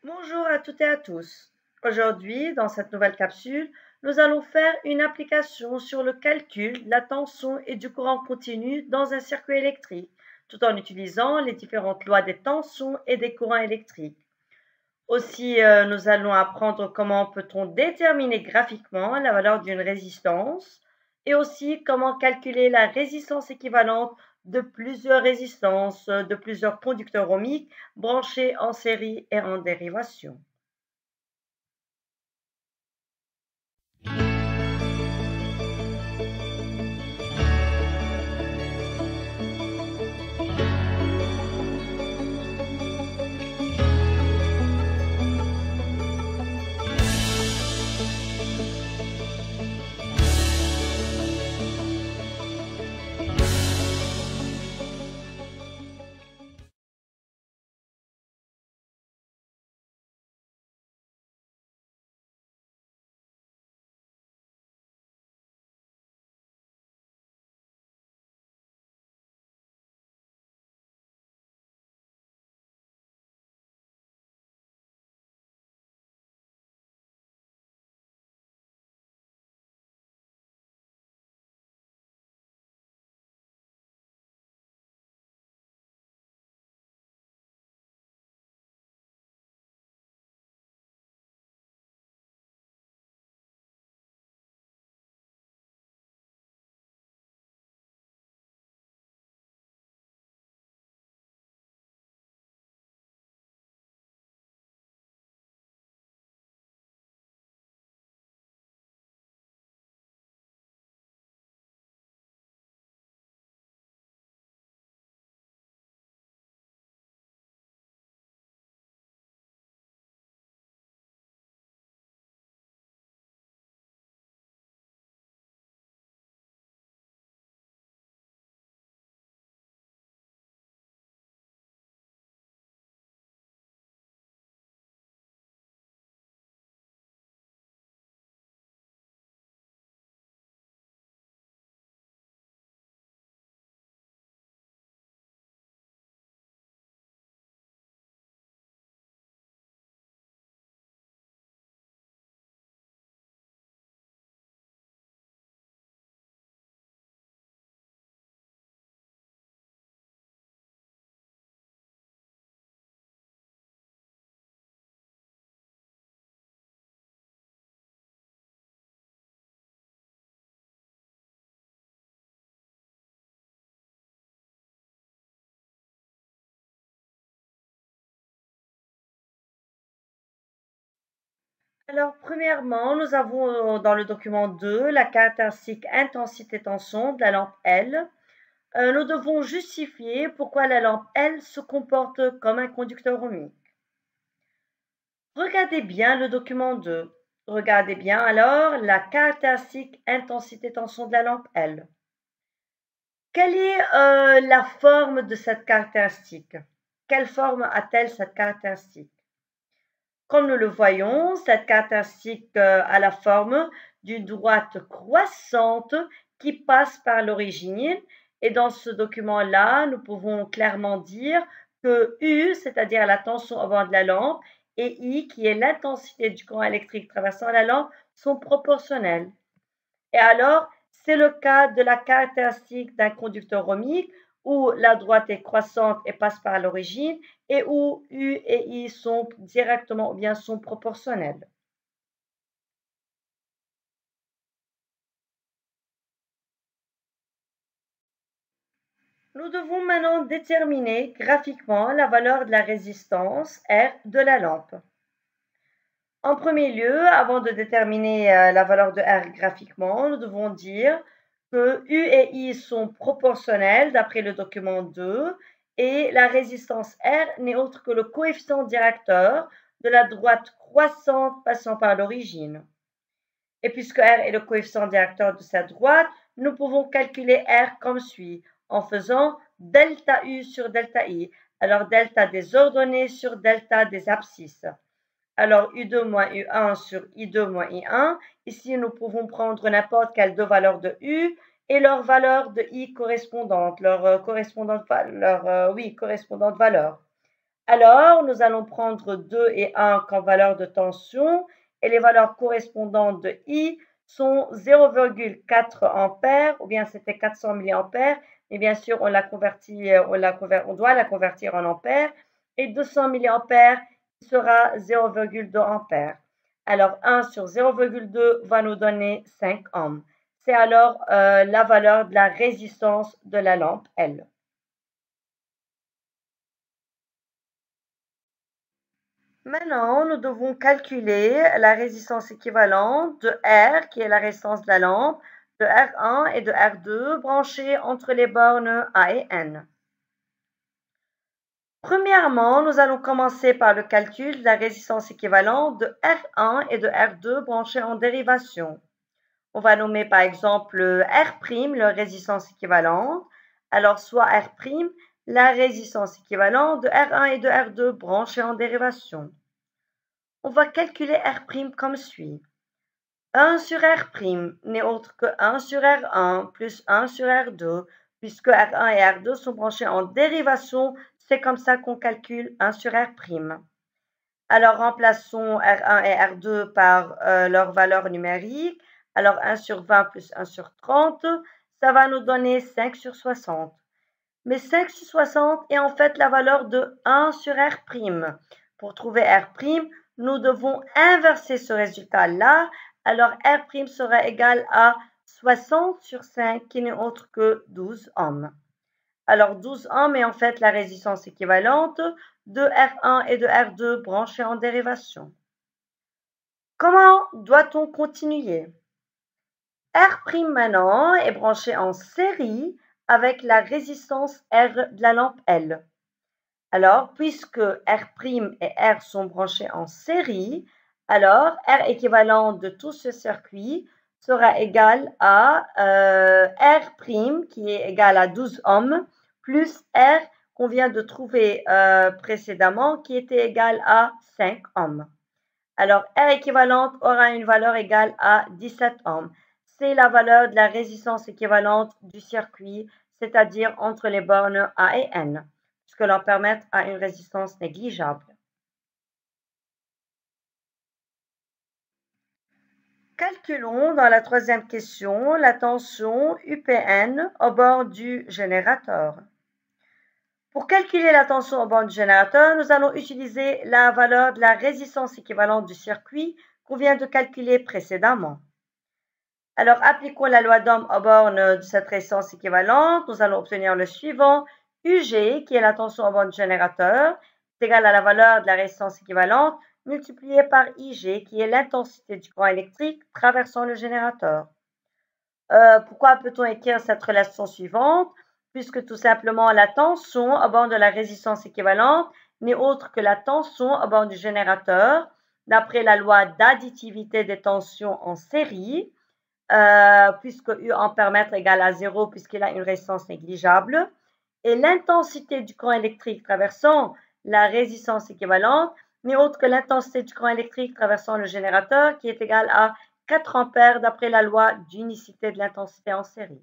Bonjour à toutes et à tous. Aujourd'hui, dans cette nouvelle capsule, nous allons faire une application sur le calcul de la tension et du courant continu dans un circuit électrique, tout en utilisant les différentes lois des tensions et des courants électriques. Aussi, nous allons apprendre comment peut-on déterminer graphiquement la valeur d'une résistance et aussi comment calculer la résistance équivalente de plusieurs résistances, de plusieurs conducteurs ohmiques branchés en série et en dérivation. Alors, premièrement, nous avons dans le document 2 la caractéristique intensité-tension de la lampe L. Nous devons justifier pourquoi la lampe L se comporte comme un conducteur ohmique. Regardez bien le document 2. Regardez bien alors la caractéristique intensité-tension de la lampe L. Quelle est la forme de cette caractéristique? Quelle forme a-t-elle cette caractéristique? Comme nous le voyons, cette caractéristique a la forme d'une droite croissante qui passe par l'origine. Et dans ce document-là, nous pouvons clairement dire que U, c'est-à-dire la tension au bord de la lampe, et I, qui est l'intensité du courant électrique traversant la lampe, sont proportionnels. Et alors, c'est le cas de la caractéristique d'un conducteur ohmique où la droite est croissante et passe par l'origine et où U et I sont directement ou bien sont proportionnels. Nous devons maintenant déterminer graphiquement la valeur de la résistance R de la lampe. En premier lieu, avant de déterminer la valeur de R graphiquement, nous devons dire que U et I sont proportionnels d'après le document 2 et la résistance R n'est autre que le coefficient directeur de la droite croissante passant par l'origine. Et puisque R est le coefficient directeur de cette droite, nous pouvons calculer R comme suit en faisant delta U sur delta I. Alors delta des ordonnées sur delta des abscisses. Alors U2 moins U1 sur I2 moins I1. Ici, nous pouvons prendre n'importe quelle deux valeurs de U et leur valeur de I correspondante, leur correspondante valeur. Alors, nous allons prendre 2 et 1 comme valeur de tension et les valeurs correspondantes de I sont 0,4 ampères ou bien c'était 400 milliampères, mais bien sûr on doit la convertir en ampères et 200 milliampères sera 0,2 ampères. Alors 1 sur 0,2 va nous donner 5 ohms. C'est alors la valeur de la résistance de la lampe L. Maintenant, nous devons calculer la résistance équivalente de R, qui est la résistance de la lampe, de R1 et de R2 branchés entre les bornes A et N. Premièrement, nous allons commencer par le calcul de la résistance équivalente de R1 et de R2 branchés en dérivation. On va nommer par exemple R', leur résistance équivalente. Alors, soit R', la résistance équivalente de R1 et de R2 branchés en dérivation. On va calculer R' comme suit. 1 sur R' n'est autre que 1 sur R1 plus 1 sur R2, puisque R1 et R2 sont branchés en dérivation, c'est comme ça qu'on calcule 1 sur R'. Alors remplaçons R1 et R2 par leur valeur numérique. Alors 1 sur 20 plus 1 sur 30, ça va nous donner 5 sur 60. Mais 5 sur 60 est en fait la valeur de 1 sur R'. Pour trouver R', nous devons inverser ce résultat-là. Alors R' sera égal à 60 sur 5, qui n'est autre que 12 ohms. Alors 12 ohms est en fait la résistance équivalente de R1 et de R2 branchés en dérivation. Comment doit-on continuer? R' maintenant est branché en série avec la résistance R de la lampe L. Alors, puisque R' et R sont branchés en série, alors R équivalent de tout ce circuit sera égal à R' qui est égal à 12 ohms plus R qu'on vient de trouver précédemment qui était égal à 5 ohms. Alors, R équivalente aura une valeur égale à 17 ohms. C'est la valeur de la résistance équivalente du circuit, c'est-à-dire entre les bornes A et N, puisque leur permettent à une résistance négligeable. Calculons dans la troisième question la tension UPN au bord du générateur. Pour calculer la tension au bord du générateur, nous allons utiliser la valeur de la résistance équivalente du circuit qu'on vient de calculer précédemment. Alors, appliquons la loi d'Ohm aux bornes de cette résistance équivalente. Nous allons obtenir le suivant. UG, qui est la tension au bord du générateur, est égal à la valeur de la résistance équivalente multipliée par IG, qui est l'intensité du courant électrique traversant le générateur. Pourquoi peut-on écrire cette relation suivante? Puisque tout simplement la tension au bord de la résistance équivalente n'est autre que la tension au bord du générateur, d'après la loi d'additivité des tensions en série, puisque U ampère-mètre égale à 0 puisqu'il a une résistance négligeable, et l'intensité du courant électrique traversant la résistance équivalente n'est autre que l'intensité du courant électrique traversant le générateur qui est égale à 4 ampères d'après la loi d'unicité de l'intensité en série.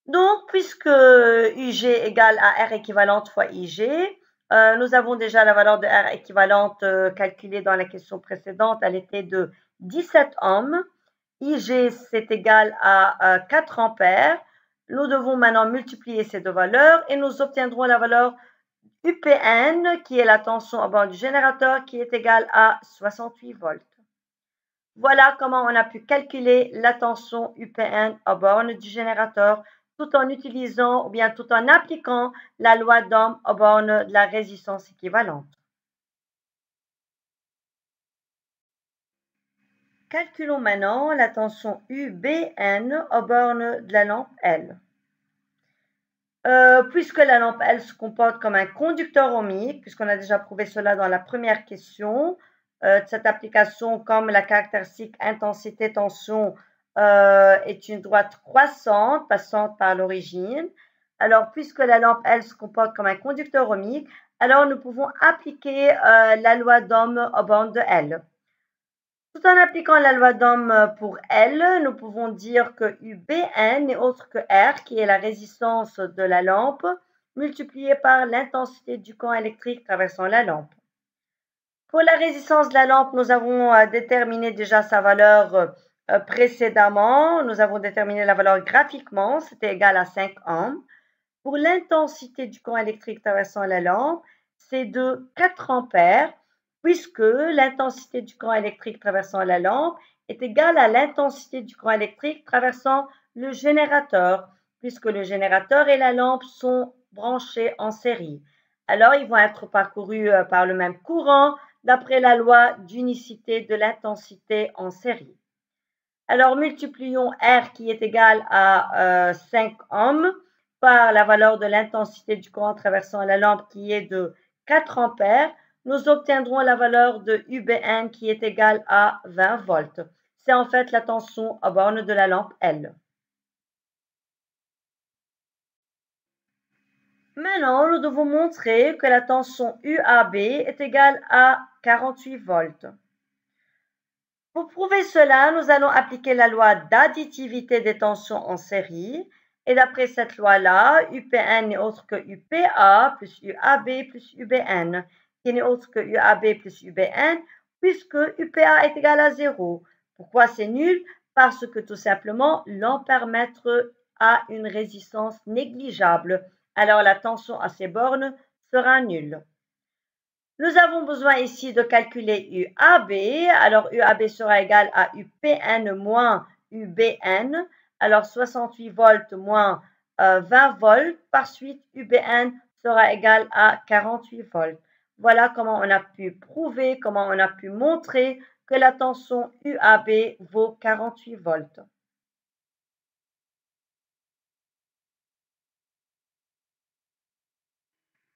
Donc, puisque UG égale à R équivalente fois IG, nous avons déjà la valeur de R équivalente calculée dans la question précédente, elle était de 17 ohms. IG, c'est égal à 4 ampères. Nous devons maintenant multiplier ces deux valeurs et nous obtiendrons la valeur UPN, qui est la tension au bord du générateur, qui est égale à 68 volts. Voilà comment on a pu calculer la tension UPN aux bornes du générateur tout en utilisant ou bien tout en appliquant la loi d'Ohm aux bornes de la résistance équivalente. Calculons maintenant la tension UBN aux bornes de la lampe L. Puisque la lampe L se comporte comme un conducteur ohmique, puisqu'on a déjà prouvé cela dans la première question, de cette application, comme la caractéristique intensité-tension est une droite croissante passante par l'origine, alors puisque la lampe L se comporte comme un conducteur ohmique, alors nous pouvons appliquer la loi d'Ohm aux bornes de L. Tout en appliquant la loi d'Ohm pour L, nous pouvons dire que UBN n'est autre que R, qui est la résistance de la lampe, multiplié par l'intensité du courant électrique traversant la lampe. Pour la résistance de la lampe, nous avons déterminé déjà sa valeur précédemment. Nous avons déterminé la valeur graphiquement, c'était égal à 5 ohms. Pour l'intensité du courant électrique traversant la lampe, c'est de 4 ampères, puisque l'intensité du courant électrique traversant la lampe est égale à l'intensité du courant électrique traversant le générateur, puisque le générateur et la lampe sont branchés en série. Alors, ils vont être parcourus par le même courant d'après la loi d'unicité de l'intensité en série. Alors, multiplions R qui est égal à 5 ohms par la valeur de l'intensité du courant traversant la lampe qui est de 4 ampères. Nous obtiendrons la valeur de UBN qui est égale à 20 volts. C'est en fait la tension à borne de la lampe L. Maintenant, nous devons montrer que la tension UAB est égale à 48 volts. Pour prouver cela, nous allons appliquer la loi d'additivité des tensions en série. Et d'après cette loi-là, UPN n'est autre que UPA plus UAB plus UBN, qui n'est autre que UAB plus UBN, puisque UPA est égal à 0. Pourquoi c'est nul? Parce que tout simplement, l'ampèremètre a une résistance négligeable. Alors la tension à ces bornes sera nulle. Nous avons besoin ici de calculer UAB. Alors UAB sera égal à UPN moins UBN. Alors 68 volts moins 20 volts. Par suite, UBN sera égal à 48 volts. Voilà comment on a pu prouver, comment on a pu montrer que la tension UAB vaut 48 volts.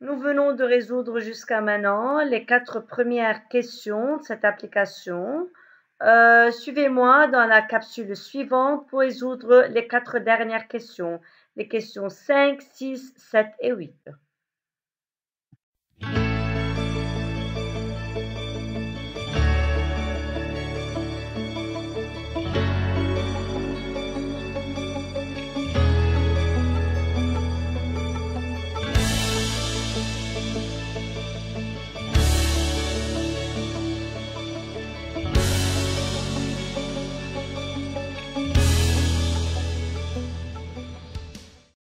Nous venons de résoudre jusqu'à maintenant les 4 premières questions de cette application. Suivez-moi dans la capsule suivante pour résoudre les 4 dernières questions, les questions 5, 6, 7 et 8.